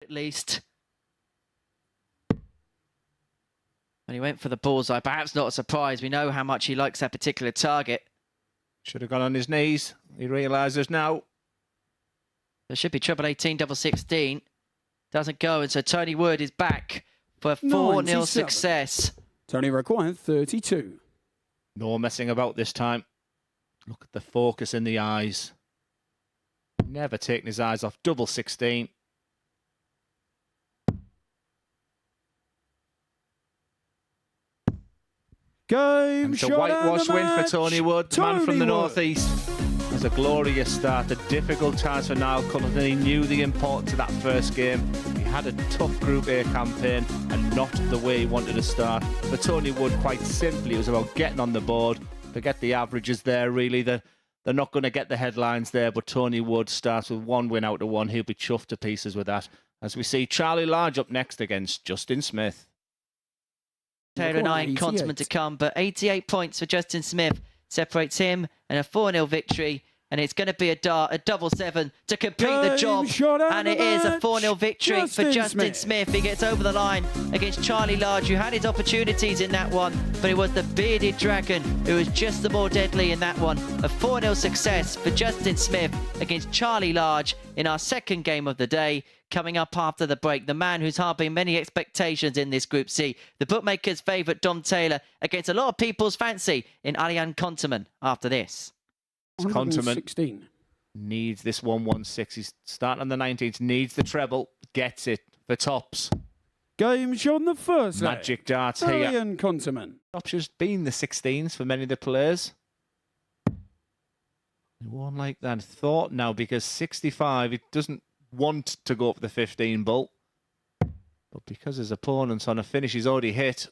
at least. And he went for the bullseye. Perhaps not a surprise. We know how much he likes that particular target. Should have gone on his knees. He realises now. There should be treble 18, double 16. Doesn't go, and so Tony Wood is back for a 4-0 success. Tony required 32. No messing about this time. Look at the focus in the eyes. Never taking his eyes off double 16. Game shot. A whitewash win for Tony Wood, man from the northeast. It was a glorious start. A difficult times for Niall Culleton. He knew the importance of that first game. He had a tough Group A campaign and not the way he wanted to start. For Tony Wood, quite simply, it was about getting on the board. Forget the averages there, really. They're not going to get the headlines there, but Tony Wood starts with 1 win out of 1. He'll be chuffed to pieces with that. As we see Charlie Large up next against Justin Smith. Taylor and I, konterman to come, but 88 points for Justin Smith separates him and a 4-0 victory. And it's going to be a double 7 to complete the job. And it is a 4-0 victory for Justin Smith. He gets over the line against Charlie Large, who had his opportunities in that one, but it was the bearded dragon who was just the more deadly in that one. A 4-0 success for Justin Smith against Charlie Large in our second game of the day. Coming up after the break, the man who's harboring many expectations in this Group C, the bookmaker's favourite Dom Taylor against a lot of people's fancy in Arjan konterman after this. Konterman needs this 116. He's starting on the 19th, needs the treble, gets it for tops. Game on the first Magic darts here. Arjan konterman. Tops has been the 16s for many of the players. They won't like that thought now because 65, it doesn't want to go up the 15 bull. But because his opponent's on a finish, he's already hit.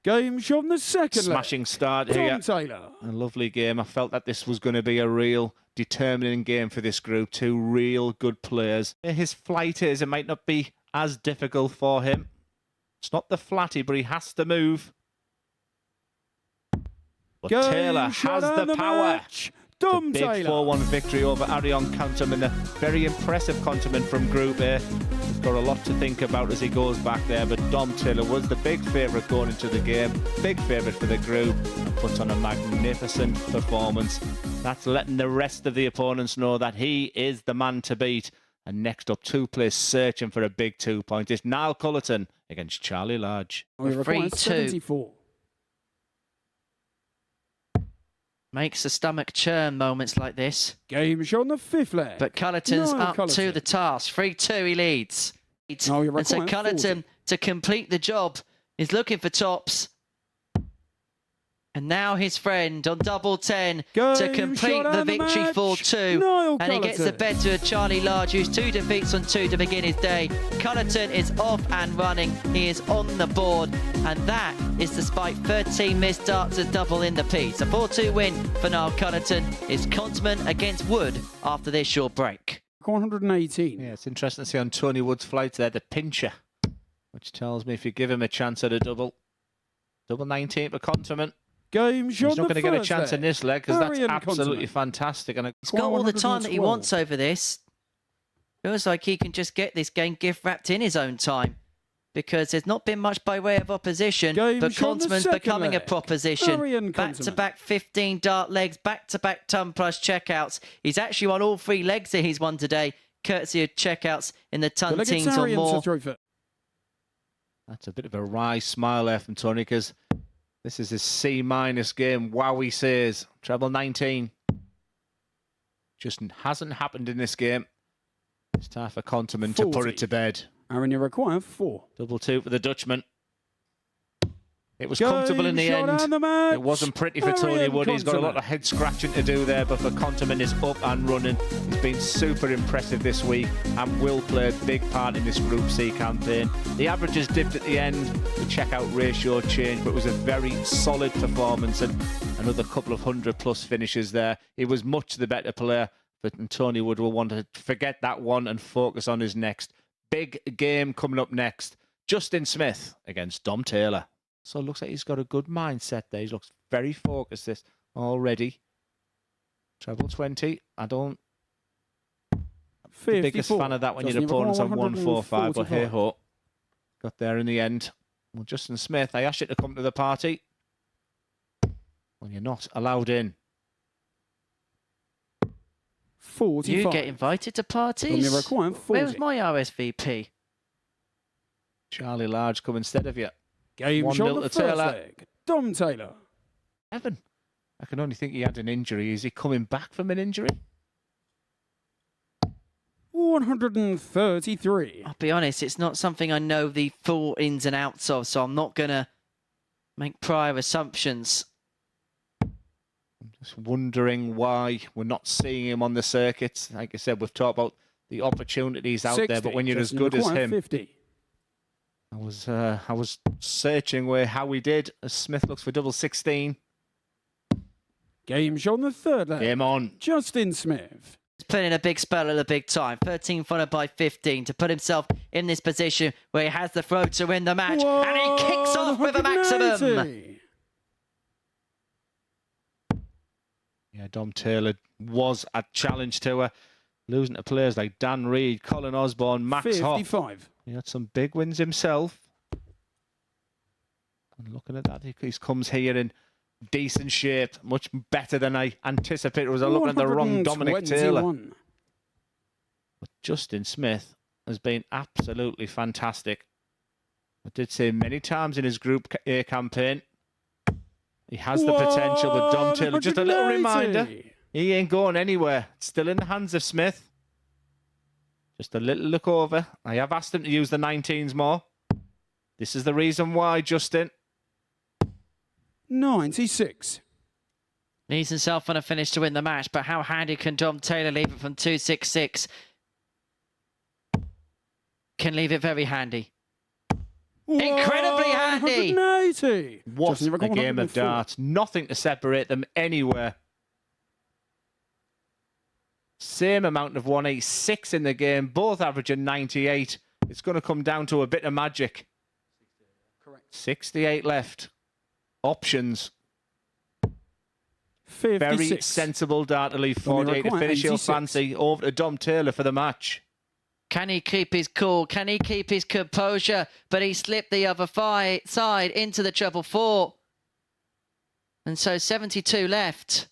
Game on the second smashing start here. Taylor. A lovely game. I felt that this was going to be a real determining game for this group. Two real good players. His flight is, it might not be as difficult for him. It's not the flatty, but he has to move. But Taylor has the power. Dom Big 4-1 victory over Arjan konterman. A very impressive konterman from Group A. He's got a lot to think about as he goes back there, but Dom Taylor was the big favourite going into the game, big favourite for the group, and puts on a magnificent performance. That's letting the rest of the opponents know that he is the man to beat. And next up, two players searching for a big 2 point. It's Niall Culleton against Charlie Large. 3-2. Makes the stomach churn moments like this. Game on the fifth leg. But Culleton's up to the task. 3-2 he leads. And so Culleton, to complete the job, is looking for tops. And now his friend on double 10 to complete the victory 4-2. And he gets the better of Charlie Large, who's 2 defeats on 2 to begin his day. Culleton is off and running. He is on the board. And that is despite 13 missed darts as double in the piece. A 4-2 win for Niall Culleton. Is konterman against Wood after this short break. 118. Yeah, it's interesting to see on Tony Wood's flight there, the pincher, which tells me if you give him a chance at a double 19 for konterman. He's not going to get a chance in this leg because that's absolutely fantastic. And he's got all the time that he wants over this. Feels like he can just get this game gift wrapped in his own time because there's not been much by way of opposition. But konterman's becoming a proposition. Back-to-back 15 dart legs, back-to-back ton plus checkouts. He's actually won all 3 legs that he's won today, courtesy of checkouts in the ton teams or more. That's a bit of a wry smile there from Tony because this is his C- game. Wow, he says. Treble 19. Just hasn't happened in this game. It's time for konterman to put it to bed. Aaron, you require 4. Double 2 for the Dutchman. It was comfortable in the end. It wasn't pretty for Tony Wood. He's got a lot of head scratching to do there, but for konterman is up and running. He's been super impressive this week and will play a big part in this Group C campaign. The averages dipped at the end, the checkout ratio changed, but it was a very solid performance and another couple of 100+ finishes there. He was much the better player, but Tony Wood will want to forget that one and focus on his next. Big game coming up next. Justin Smith against Dom Taylor. So it looks like he's got a good mindset there. He looks very focused this already. Treble 20. I don't the biggest fan of that when your opponent's on 145, but hey ho, got there in the end. Well, Justin Smith, I asked you to come to the party. Well, you're not allowed in. 45. You get invited to parties? Where's my RSVP? Charlie Large come instead of you. Game 1-0 to Taylor. Leg. Dom Taylor. Evan, I can only think he had an injury. Is he coming back from an injury? 133. I'll be honest, it's not something I know the full ins and outs of, so I'm not going to make prior assumptions. I'm just wondering why we're not seeing him on the circuits. Like I said, we've talked about the opportunities out 60. there, but when you're as good as him, 50. I was searching how he did as Smith looks for double 16. Game shot on the third leg. Game on. Justin Smith. He's put in a big spell at a big time. 13 followed by 15 to put himself in this position where he has the throw to win the match. And he kicks off with a maximum. Yeah, Dom Taylor was a challenge to her. Losing to players like Dan Reed, Colin Osborne, Max 55. Hoff. He had some big wins himself. And looking at that, he comes here in decent shape. Much better than I anticipated. Was I looking at the wrong Dominic Taylor? But Justin Smith has been absolutely fantastic. I did say many times in his Group A campaign, he has the potential, but Dom Taylor, just a little reminder, he ain't going anywhere. It's still in the hands of Smith. Just a little look over. I have asked him to use the 19s more. This is the reason why, Justin. 96. Needs himself on a finish to win the match, but how handy can Dom Taylor leave it from 266? Can leave it very handy. Incredibly handy! 180. What a game of darts. Nothing to separate them anywhere. Same amount of 186 in the game, both averaging 98. It's going to come down to a bit of magic. Correct. 68 left. Options. 56. Very sensible dart to leave 48 to finish your fancy. Over to Dom Taylor for the match. Can he keep his cool? Can he keep his composure? But he slipped the other side into the treble 4. And so 72 left.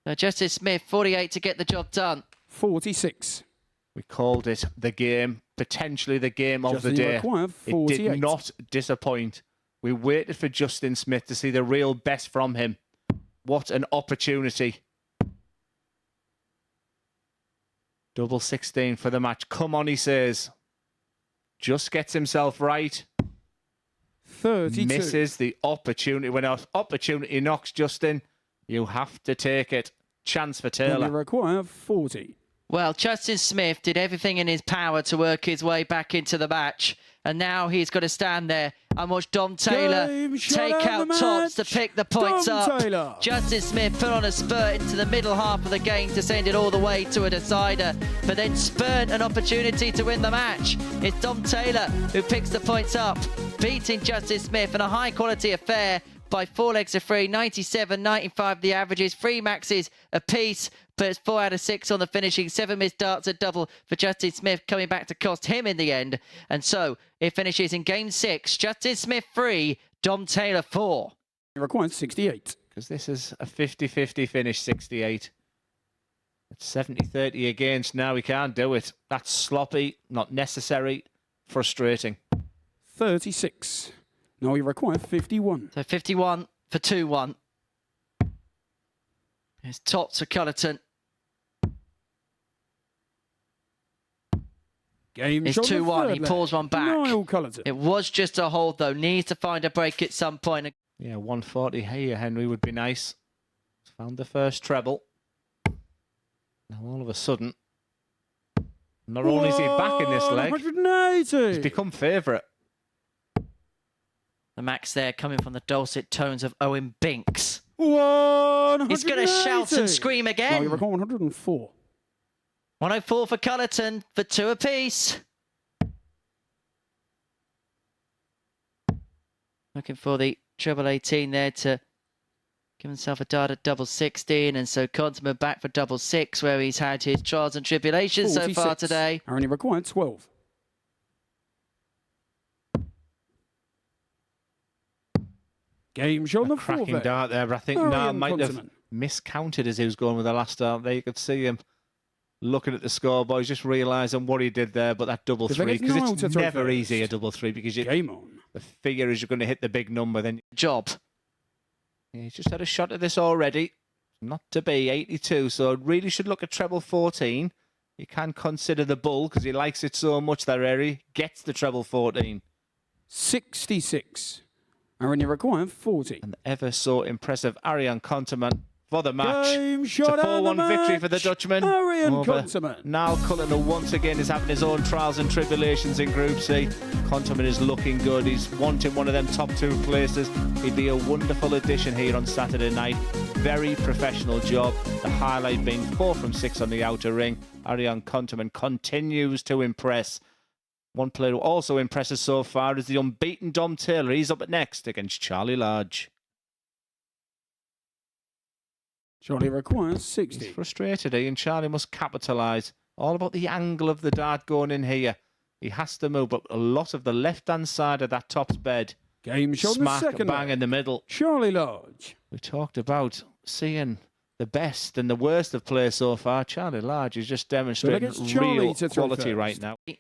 So Justin Smith, 48 to get the job done. 46. We called it the game, potentially the game of the day. It did not disappoint. We waited for Justin Smith to see the real best from him. What an opportunity. Double 16 for the match. Come on, he says. Just gets himself right. 32. Misses the opportunity. When an opportunity knocks, Justin, you have to take it. Chance for Taylor. You require 40. Well, Justin Smith did everything in his power to work his way back into the match. And now he's got to stand there and watch Dom Taylor take out tops to pick the points up. Justin Smith put on a spurt into the middle half of the game to send it all the way to a decider, but then spurned an opportunity to win the match. It's Dom Taylor who picks the points up, beating Justin Smith in a high-quality affair by 4 legs of 3, 97, 95 the averages, 3 maxes apiece, but it's 4 out of 6 on the finishing, 7 missed darts, a double for Justin Smith coming back to cost him in the end. And so it finishes in game 6, Justin Smith 3, Dom Taylor 4. You require 68. Because this is a 50-50 finish, 68. It's 70-30 against now. He can't do it. That's sloppy, not necessary, frustrating. 36. Now you require 51. So 51 for 2-1. It's tops for culleton. Game it's 2-1. He pulls one back. Niall Culleton. It was just a hold, though. Needs to find a break at some point. Yeah, 140 here, Henry, would be nice. Found the first treble. Now all of a sudden, not only is he back in this leg, 180. he's become favourite. The max there coming from the dulcet tones of Owen Binks. 180. He's going to shout and scream again. Now you record 104. 104 for culleton for 2 apiece. Looking for the treble 18 there to Give himself a dart at double 16, and so konterman back for double 6, where he's had his trials and tribulations 46. so far today. Only required 12. Game shot on the fourth Cracking leg. dart there, but I think Arjan Niall might have konterman. miscounted as he was going with the last dart there. You could see him looking at the scoreboard, he's just realising what he did there, but that double three, because it's never easy, a double three, because Game on. the figure is you're going to hit the big number, then Job. he's just had a shot at this already. Not to be 82, so really should look at treble 14. You can consider the bull because he likes it so much that area. Gets the treble 14. 66. Only required 40. And ever so impressive Arjan konterman for the match. Game It's a shot 4-1 victory for the Dutchman. Arjan konterman. Niall Culleton once again is having his own trials and tribulations in Group C. Konterman is looking good. He's wanting one of them top 2 places. He'd be a wonderful addition here on Saturday night. Very professional job. The highlight being 4 from 6 on the outer ring. Arjan konterman continues to impress. One player who also impresses so far is the unbeaten Dom Taylor. He's up at next against Charlie Large. Charlie requires 60. He's frustrated, and Charlie must capitalise. All about the angle of the dart going in here. He has to move, but a lot of the left-hand side of that top's bed. Game shot on the Smack second bang leg. in the middle. Charlie Large. We talked about seeing the best and the worst of play so far. Charlie Large is just demonstrating it's Charlie real to throw quality first. right now. You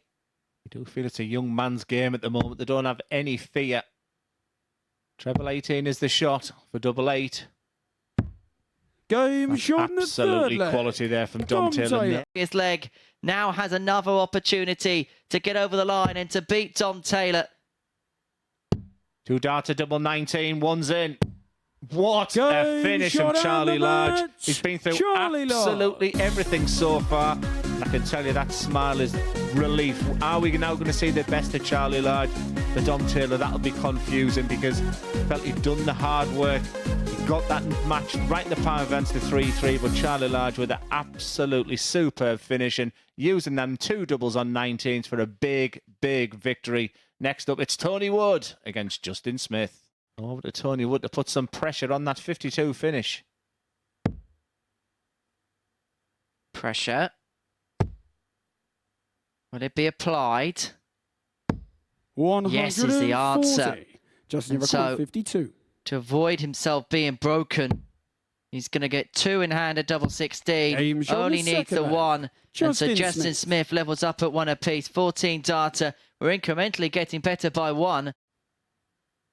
do feel it's a young man's game at the moment. They don't have any fear. Treble 18 is the shot for double 8. Game That's shot on the third absolutely leg. quality there from Dom Taylor. His leg now has another opportunity to get over the line and to beat Dom Taylor. 2 darts at double 19. One's in. What a Game finish shot from and Charlie the Large. match. He's been through Charlie absolutely everything so far. And I can tell you that smile is relief. Are we now going to see the best of Charlie Large? For Dom Taylor, that'll be confusing because he felt he'd done the hard work. He got that match right in the power events, the 3-3, but Charlie Large with an absolutely superb finish and using them 2 doubles on 19s for a big, big victory. Next up, it's Tony Wood against Justin Smith. Over to Tony Wood to put some pressure on that 52 finish. Pressure. Will it be applied? 140. Yes is the answer. Justin And required so- 52. To avoid himself being broken, he's going to get 2 in hand at double 16. Game shot Only the needs the second leg. 1. And so Justin Justin Smith levels up at 1 apiece. 14 darter. We're incrementally getting better by 1.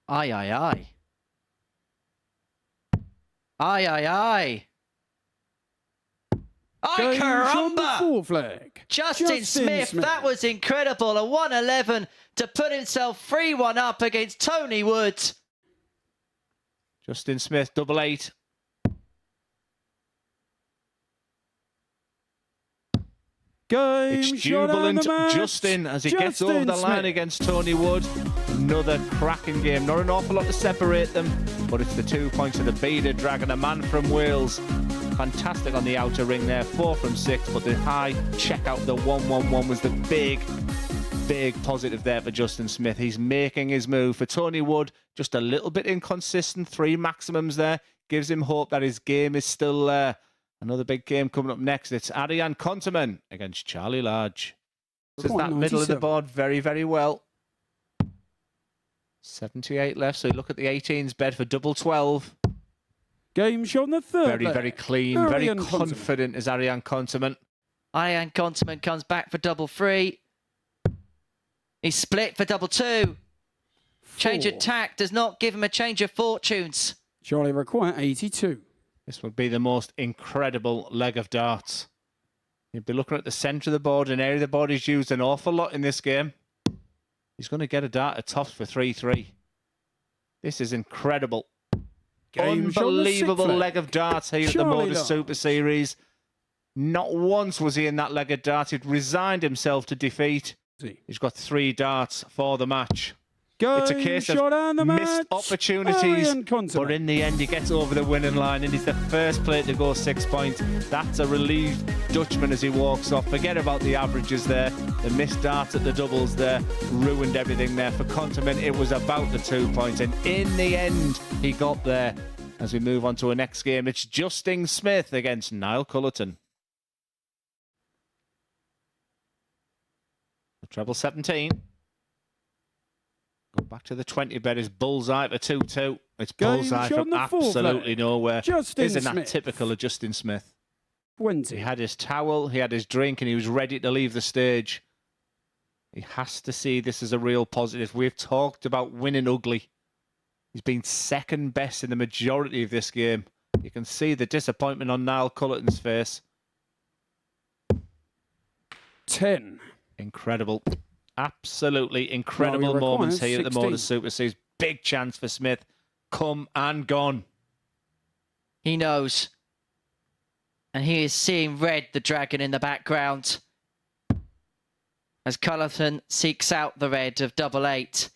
Aye, aye, aye. Aye, aye, aye. Aye, Game shot on the caramba! fourth leg. Justin Smith, that was incredible. A 111 to put himself 3-1 up against Tony Wood. Justin Smith, double 8. Game It's shot on jubilant the match. Justin as he gets over Justin the line Smith. against Tony Wood. Another cracking game. Not an awful lot to separate them, but it's the 2 points of the Bearded Dragon, a man from Wales. Fantastic on the outer ring there, 4 from 6, but the high check out, the 1-1-1 was the big positive there for Justin Smith. He's making his move. For Tony Wood, just a little bit inconsistent, 3 maximums there. Gives him hope that his game is still there. Another big game coming up next. It's Arjan konterman against Charlie Large. Just that middle of the 97. board very, very well. 78 left, so you look at the 18s bed for double 12. Game shot on the third Very, leg. very clean, very Arjan konterman. confident is Arjan konterman. Arjan konterman comes back for double 3. He's split for double 2. Change of 4. tack does not give him a change of fortunes. Charlie required 82. This would be the most incredible leg of darts. You'd be looking at the centre of the board, an area of the board is used an awful lot in this game. He's going to get a dart at tops for 3-3. This is incredible. Game shot on the sixth Unbelievable leg of darts here at the Charlie Modus Large. Super Series. Not once was he in that leg of darts. He'd resigned himself to defeat. He's got 3 darts for the match. It's a case shot on the of missed match. opportunities, Arjan konterman. but in the end he gets over the winning line and he's the first player to go 6 points. That's a relieved Dutchman as he walks off. Forget about the averages there. The missed darts at the doubles there ruined everything there. For konterman, it was about the 2 points, and in the end he got there. as we move on to our next game. It's Justin Smith against Niall Culleton. The treble 17. Go back to the 20 bet is bullseye for 2-2. It's bullseye from absolutely nowhere. Isn't that typical of Justin Smith? 20. He had his towel, he had his drink, and he was ready to leave the stage. He has to see this as a real positive. We've talked about winning ugly. He's been second best in the majority of this game. You can see the disappointment on Niall Culleton's face. 10. Incredible. Absolutely incredible moments here at the Motor Super Series. Big chance for Smith. Come and gone. He knows. And he is seeing red, the dragon in the background, as Culleton seeks out the red of double 8.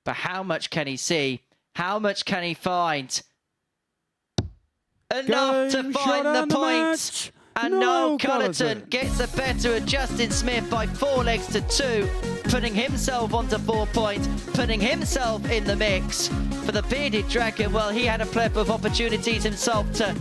But how much can he see? How much can he find? Enough to find the points. And Niall Culleton gets the better of Justin Smith by 4 legs to 2, putting himself onto 4 points, putting himself in the mix. For the bearded dragon, well, he had a plethora of opportunities himself to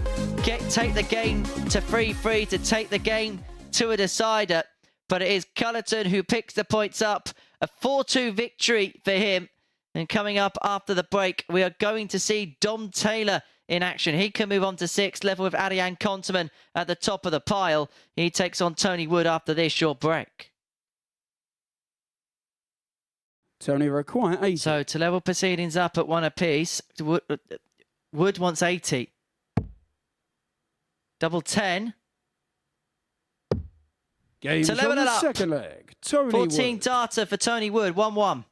take the game to 3-3, to take the game to a decider. But it is Culleton who picks the points up. A 4-2 victory for him. And coming up after the break, we are going to see Dom Taylor in action. He can move on to 6th, level with Arjan konterman at the top of the pile. He takes on Tony Wood after this short break. Tony require 80. So to level proceedings up at 1 apiece. Wood wants 80. Double 10. Game's to level on it the up. second leg. Tony 14 Wood. data for Tony Wood. 1-1.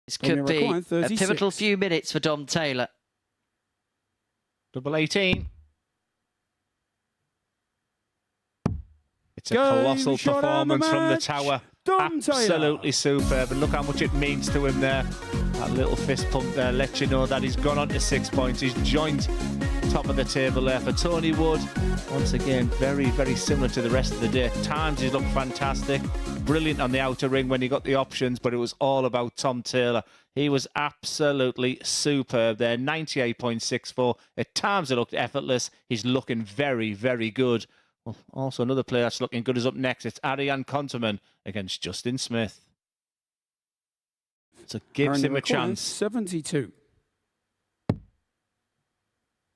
This could be a pivotal few minutes for Dom Taylor. Double 18. It's a colossal performance from the tower. Absolutely superb. And look how much it means to him there. That little fist pump there lets you know that he's gone on to 6 points. He's joined top of the table there for Tony Wood. Once again, very, very similar to the rest of the day. At times he's looked fantastic. Brilliant on the outer ring when he got the options, but it was all about Tom Taylor. He was absolutely superb there. 98.64. At times it looked effortless. He's looking very, very good. Well, also another player that's looking good is up next. It's Arjan konterman against Justin Smith. So gives him a chance. 72.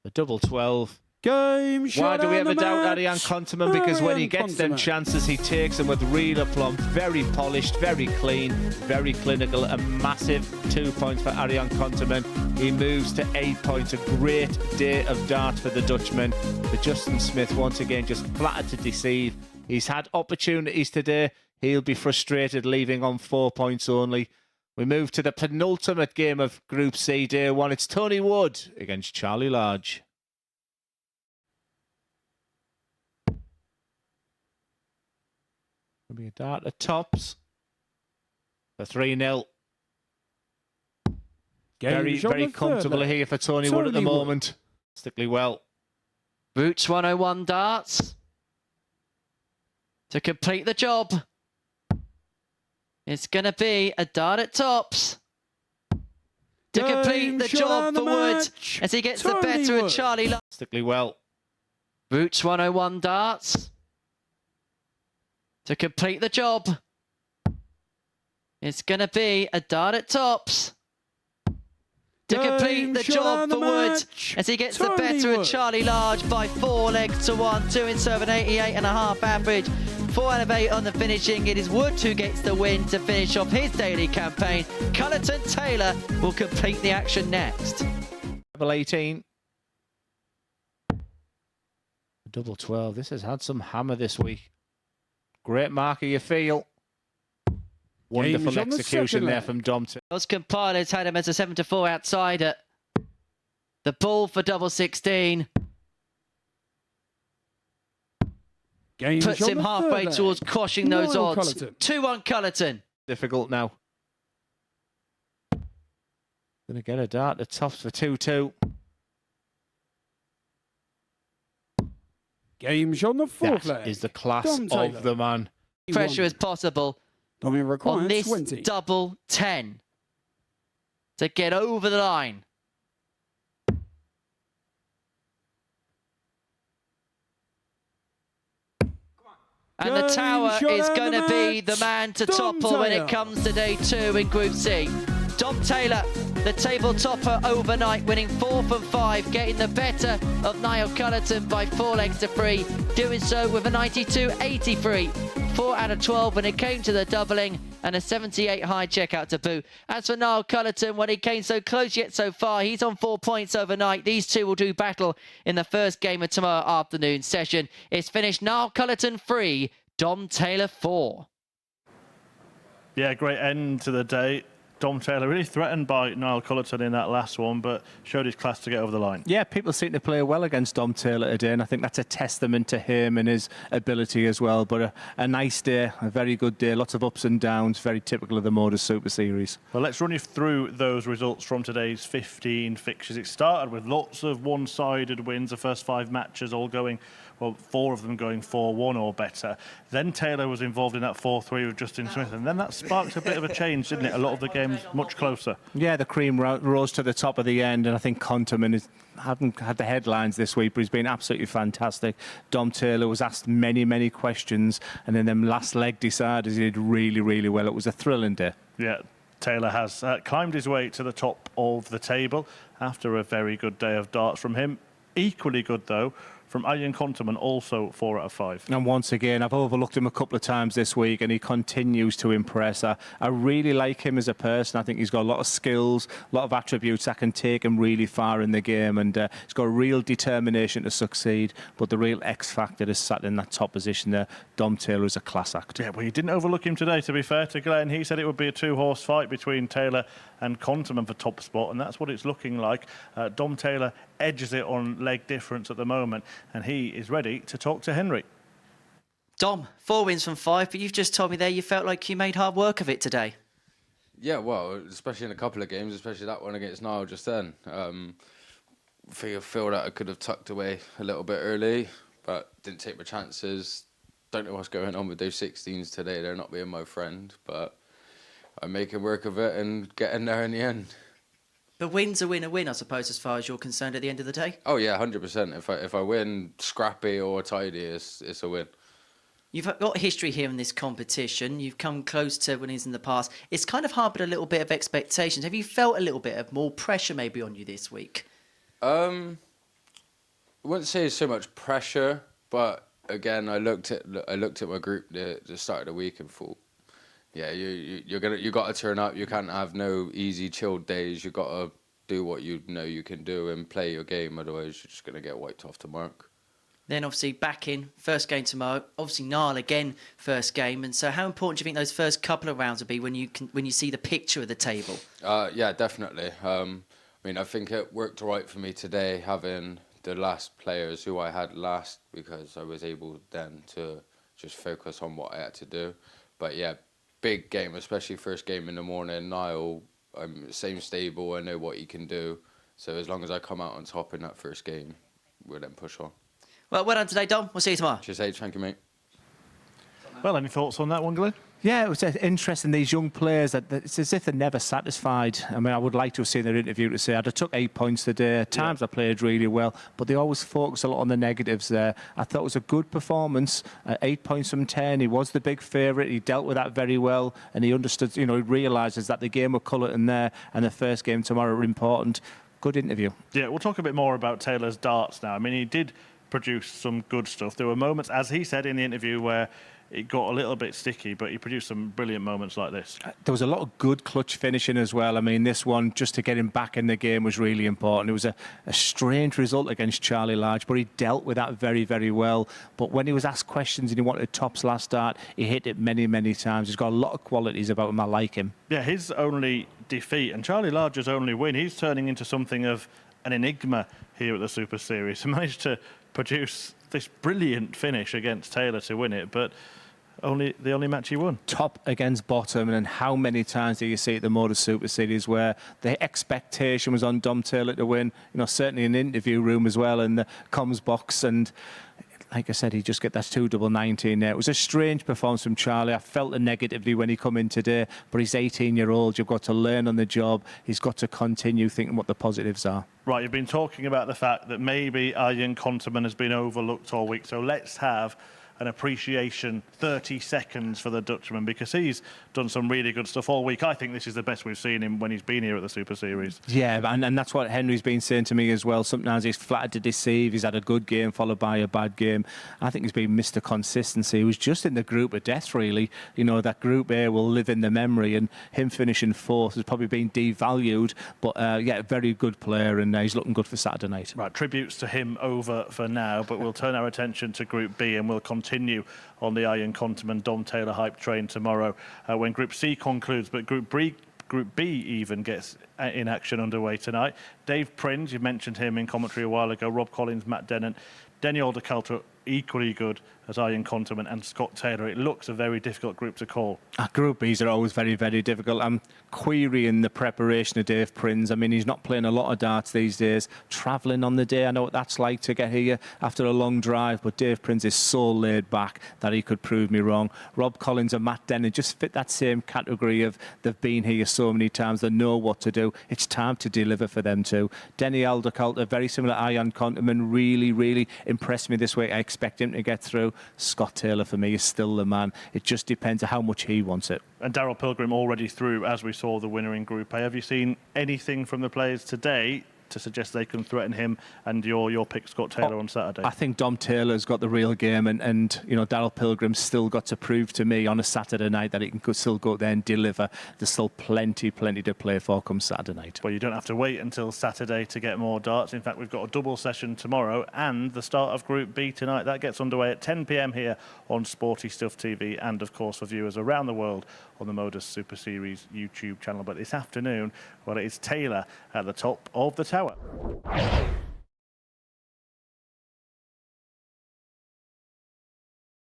The double 12. Game shot. Why do we ever doubt Arjan konterman? Because when he gets them chances, he takes them with real aplomb. Very polished, very clean, very clinical. A massive 2 points for Arjan konterman. He moves to 8 points. A great day of dart for the Dutchman. But Justin Smith, once again, just flattered to deceive. He's had opportunities today. He'll be frustrated leaving on 4 points only. We move to the penultimate game of Group C, Day 1. It's Tony Wood against Charlie Large. There'll be a dart at tops for 3-0. Very, very comfortable here for Tony Wood at the moment. Stickly well. Boots 101 darts to complete the job. It's going to be a dart at tops to complete the job for Wood as he gets the better of Charlie Large. Stickly well. Boots 101 darts to complete the job. It's going to be a dart at tops to complete the job for Wood as he gets the better of Charlie Large by 4 legs to 1. 2 in serve, an 88.5 average. 4 out of 8 on the finishing. It is Wood who gets the win to finish off his daily campaign. Culleton Taylor will complete the action next. Double 18. Double 12. This has had some hammer this week. Great marker, you feel. Wonderful execution there from Dom. Those compilers had him as a 7-4 outsider. The ball for double 16. Puts him halfway towards quashing those odds. 2-1 Culleton. Difficult now. Gonna get a dart at tops for 2-2. Game's on the fourth leg. That is the class of the man. Pressure as possible on this double 10 to get over the line. And the Tower is going to be the man to topple when it comes to day 2 in Group C. Dom Taylor, the table topper overnight, winning 4 from 5, getting the better of Niall Culleton by 4 legs to 3, doing so with a 92.83. 4 out of 12 when it came to the doubling, and a 78 high checkout to boot. As for Niall Culleton, when he came so close yet so far, he's on 4 points overnight. These two will do battle in the first game of tomorrow afternoon session. It's finished Niall Culleton 3, Dom Taylor 4. Yeah, great end to the day. Dom Taylor really threatened by Niall Culleton in that last one, but showed his class to get over the line. Yeah, people seem to play well against Dom Taylor today, and I think that's a testament to him and his ability as well. But a nice day, a very good day, lots of ups and downs, very typical of the Motor Super Series. Well, let's run you through those results from today's 15 fixtures. It started with lots of one-sided wins, the first 5 matches all going, well, 4 of them going 4-1 or better. Then Taylor was involved in that 4-3 with Justin Smith, and then that sparked a bit of a change, didn't it? A lot of the games much closer. Yeah, the cream rose to the top of the end, and I think konterman hasn't had the headlines this week, but he's been absolutely fantastic. Dom Taylor was asked many, many questions, and then them last leg deciders, he did really, really well. It was a thrilling day. Yeah, Taylor has climbed his way to the top of the table after a very good day of darts from him. Equally good, though, from Arjan konterman, also 4 out of 5. And once again, I've overlooked him a couple of times this week, and he continues to impress. I really like him as a person. I think he's got a lot of skills, a lot of attributes that can take him really far in the game, and he's got a real determination to succeed. But the real X factor is sat in that top position there. Dom Taylor is a class act. Yeah, well, he didn't overlook him today, to be fair to Glenn. He said it would be a 2-horse fight between Taylor and konterman for top spot, and that's what it's looking like. Dom Taylor edges it on leg difference at the moment, and he is ready to talk to Henry. Dom, 4 wins from 5, but you've just told me there you felt like you made hard work of it today. Yeah, well, especially in a couple of games, especially that one against Niall just then. Feel that I could have tucked away a little bit early, but didn't take my chances. Don't know what's going on with those 16s today. They're not being my friend, but I'm making work of it and getting there in the end. But win's a win, I suppose, as far as you're concerned at the end of the day? Oh, yeah, 100%. If I win scrappy or tidy, it's a win. You've got history here in this competition. You've come close to winnings in the past. It's kind of hard, but a little bit of expectations. Have you felt a little bit of more pressure maybe on you this week? I wouldn't say so much pressure, but again, I looked at my group the start of the week and thought, yeah, you got to turn up. You can't have no easy, chilled days. You got to do what you know you can do and play your game. Otherwise, you're just going to get wiped off the mark. Then obviously back in, first game tomorrow. Obviously Niall again, first game. And so how important do you think those first couple of rounds will be when you see the picture of the table? Yeah, definitely. I think it worked right for me today having the last players who I had last, because I was able then to just focus on what I had to do. But yeah, big game, especially first game in the morning. Niall, I'm same stable, I know what he can do. So as long as I come out on top in that first game, we'll then push on. Well done today, Dom. We'll see you tomorrow. Cheers, H. Thank you, mate. Well, any thoughts on that one, Glenn? Yeah, it was interesting, these young players, that it's as if they're never satisfied. I mean, I would like to have seen their interview to say, I took 8 points today. At times I played really well, but they always focus a lot on the negatives there. I thought it was a good performance. 8 points from 10. He was the big favourite. He dealt with that very well, and he understood, he realises that the game of Culleton there and the first game tomorrow are important. Good interview. Yeah, we'll talk a bit more about Taylor's darts now. I mean, he did produce some good stuff. There were moments, as he said in the interview, where it got a little bit sticky, but he produced some brilliant moments like this. There was a lot of good clutch finishing as well. I mean, this one, just to get him back in the game, was really important. It was a strange result against Charlie Large, but he dealt with that very, very well. But when he was asked questions and he wanted tops last start, he hit it many, many times. He's got a lot of qualities about him. I like him. Yeah, his only defeat, and Charlie Large's only win, he's turning into something of an enigma here at the Super Series. He managed to produce this brilliant finish against Taylor to win it, but the only match he won. Top against bottom, and how many times do you see at the Motor Super Series where the expectation was on Dom Taylor to win? Certainly in the interview room as well, in the comms box, and like I said, he just get that 2-19 there. It was a strange performance from Charlie. I felt the negativity when he come in today, but he's 18-year-old. You've got to learn on the job. He's got to continue thinking what the positives are. Right, you've been talking about the fact that maybe Arjan konterman has been overlooked all week, so let's have an appreciation 30 seconds for the Dutchman, because he's done some really good stuff all week. I think this is the best we've seen him when he's been here at the Super Series. Yeah, and that's what Henry's been saying to me as well. Sometimes he's flattered to deceive. He's had a good game followed by a bad game. I think he's been Mr. Consistency. He was just in the group of death, really. You know, that Group A will live in the memory, and him finishing fourth has probably been devalued. But yeah, a very good player, and he's looking good for Saturday night. Right, tributes to him over for now, but we'll turn our attention to Group B, and we'll continue on the Arjan konterman Dom Taylor hype train tomorrow when Group C concludes. But Group B even gets in action underway tonight. Dave Prinz, you mentioned him in commentary a while ago. Rob Collins, Matt Dennant, Daniel de Culter, equally good as Arjan konterman and Scott Taylor. It looks a very difficult group to call. Group Bs are always very, very difficult. I'm querying the preparation of Dave Prinz. I mean, he's not playing a lot of darts these days. Travelling on the day, I know what that's like to get here after a long drive, but Dave Prinz is so laid back that he could prove me wrong. Rob Collins and Matt Dennant just fit that same category of they've been here so many times, they know what to do. It's time to deliver for them too. Niall, very similar to Arjan konterman, really, really impressed me this week. I expect him to get through. Scott Taylor, for me, is still the man. It just depends on how much he wants it. And Daryl Pilgrim already through, as we saw the winner in Group A. Have you seen anything from the players today to suggest they can threaten him and your pick, Scott Taylor, on Saturday? I think Dom Taylor's got the real game, and you know, Daryl Pilgrim's still got to prove to me on a Saturday night that he can still go there and deliver. There's still plenty to play for come Saturday night. Well, you don't have to wait until Saturday to get more darts. In fact, we've got a double session tomorrow and the start of Group B tonight. That gets underway at 10 p.m. here on Sporty Stuff TV, and of course for viewers around the world on the Modus Super Series YouTube channel. But this afternoon, well, it is Taylor at the top of the tower.